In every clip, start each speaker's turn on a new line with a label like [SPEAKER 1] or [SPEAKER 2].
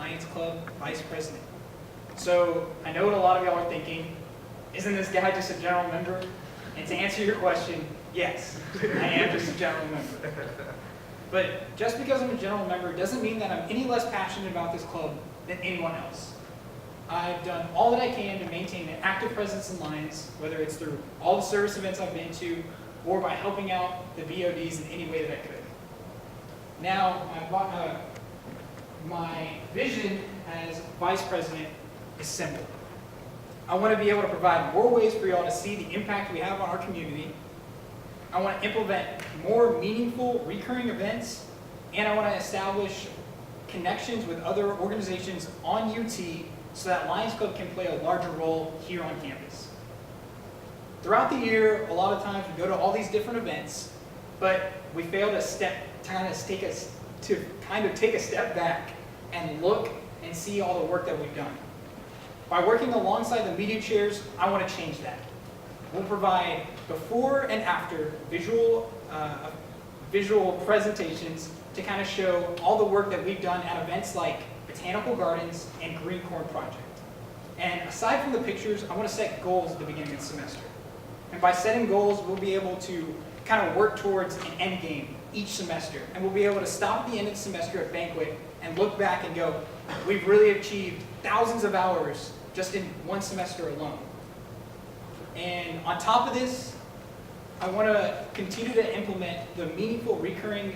[SPEAKER 1] Lions Club Vice President. So I know what a lot of y'all are thinking. Isn't this guy just a general member? And to answer your question, yes, I am just a general member. But just because I'm a general member doesn't mean that I'm any less passionate about this club than anyone else. I've done all that I can to maintain an active presence in Lions, whether it's through all the service events I've been to or by helping out the BODs in any way that I could. Now, my vision as Vice President is simple. I want to be able to provide more ways for y'all to see the impact we have on our community. I want to implement more meaningful, recurring events, and I want to establish connections with other organizations on UT so that Lions Club can play a larger role here on campus. Throughout the year, a lot of times we go to all these different events, but we fail to take a step back and look and see all the work that we've done. By working alongside the media chairs, I want to change that. We'll provide before and after visual presentations to kind of show all the work that we've done at events like Botanical Gardens and Green Corn Project. And aside from the pictures, I want to set goals at the beginning of the semester. And by setting goals, we'll be able to kind of work towards an end game each semester. And we'll be able to stop at the end of the semester at banquet and look back and go, we've really achieved thousands of hours just in one semester alone. And on top of this, I want to continue to implement the meaningful recurring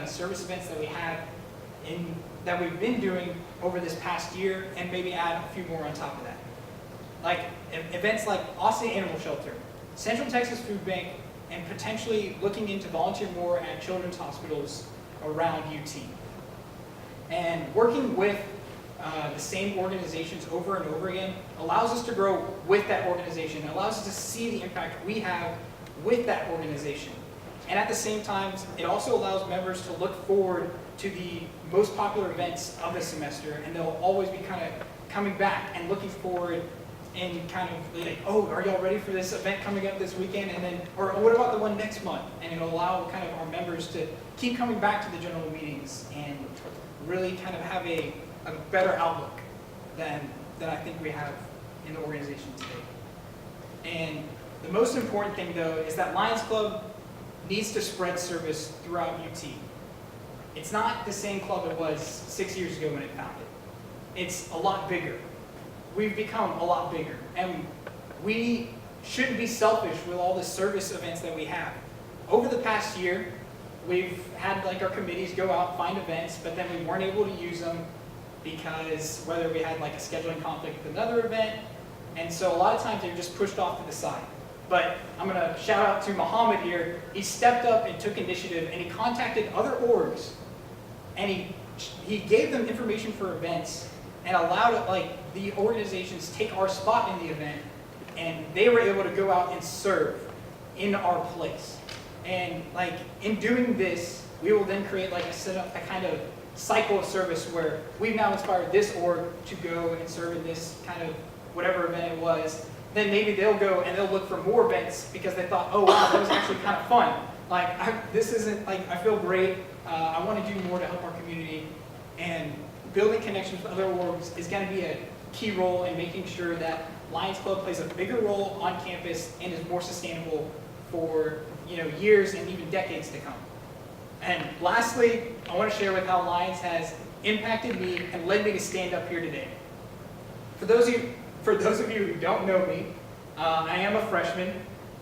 [SPEAKER 1] service events that we have that we've been doing over this past year, and maybe add a few more on top of that. Like events like Austin Animal Shelter, Central Texas Food Bank, and potentially looking into volunteer more at children's hospitals around UT. And working with the same organizations over and over again allows us to grow with that organization. It allows us to see the impact we have with that organization. And at the same time, it also allows members to look forward to the most popular events of the semester, and they'll always be kind of coming back and looking forward and kind of like, oh, are y'all ready for this event coming up this weekend? And then, or what about the one next month? And it'll allow kind of our members to keep coming back to the general meetings and really kind of have a better outlook than I think we have in the organization today. And the most important thing, though, is that Lions Club needs to spread service throughout UT. It's not the same club it was 6 years ago when it founded. It's a lot bigger. We've become a lot bigger, and we shouldn't be selfish with all the service events that we have. Over the past year, we've had like our committees go out, find events, but then we weren't able to use them because whether we had like a scheduling conflict with another event, and so a lot of times they were just pushed off to the side. But I'm going to shout out to Muhammad here. He stepped up and took initiative, and he contacted other orgs, and he gave them information for events and allowed like the organizations take our spot in the event, and they were able to go out and serve in our place. And like in doing this, we will then create like a kind of cycle of service where we've now inspired this org to go and serve in this kind of whatever event it was. Then maybe they'll go and they'll look for more events because they thought, oh wow, that was actually kind of fun. Like this isn't like, I feel great. I want to do more to help our community, and building connections with other orgs is going to be a key role in making sure that Lions Club plays a bigger role on campus and is more sustainable for years and even decades to come. And lastly, I want to share with how Lions has impacted me and led me to stand up here today. For those of you who don't know me, I am a freshman,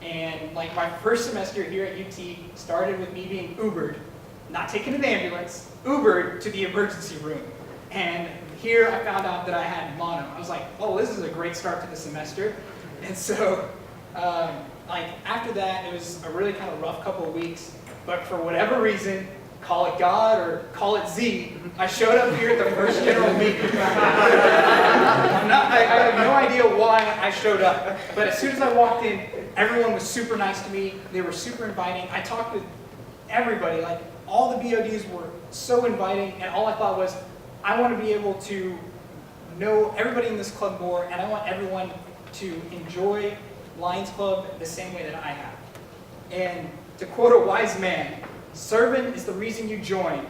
[SPEAKER 1] and like my first semester here at UT started with me being Ubered, not taking an ambulance, Ubered to the emergency room. And here I found out that I had mono. I was like, oh, this is a great start to the semester. And so, like after that, it was a really kind of rough couple of weeks. But for whatever reason, call it God or call it Z, I showed up here at the first general meeting. I have no idea why I showed up. But as soon as I walked in, everyone was super nice to me. They were super inviting. I talked with everybody. Like all the BODs were so inviting, and all I thought was, I want to be able to know everybody in this club more, and I want everyone to enjoy Lions Club the same way that I have. And to quote a wise man, serving is the reason you join,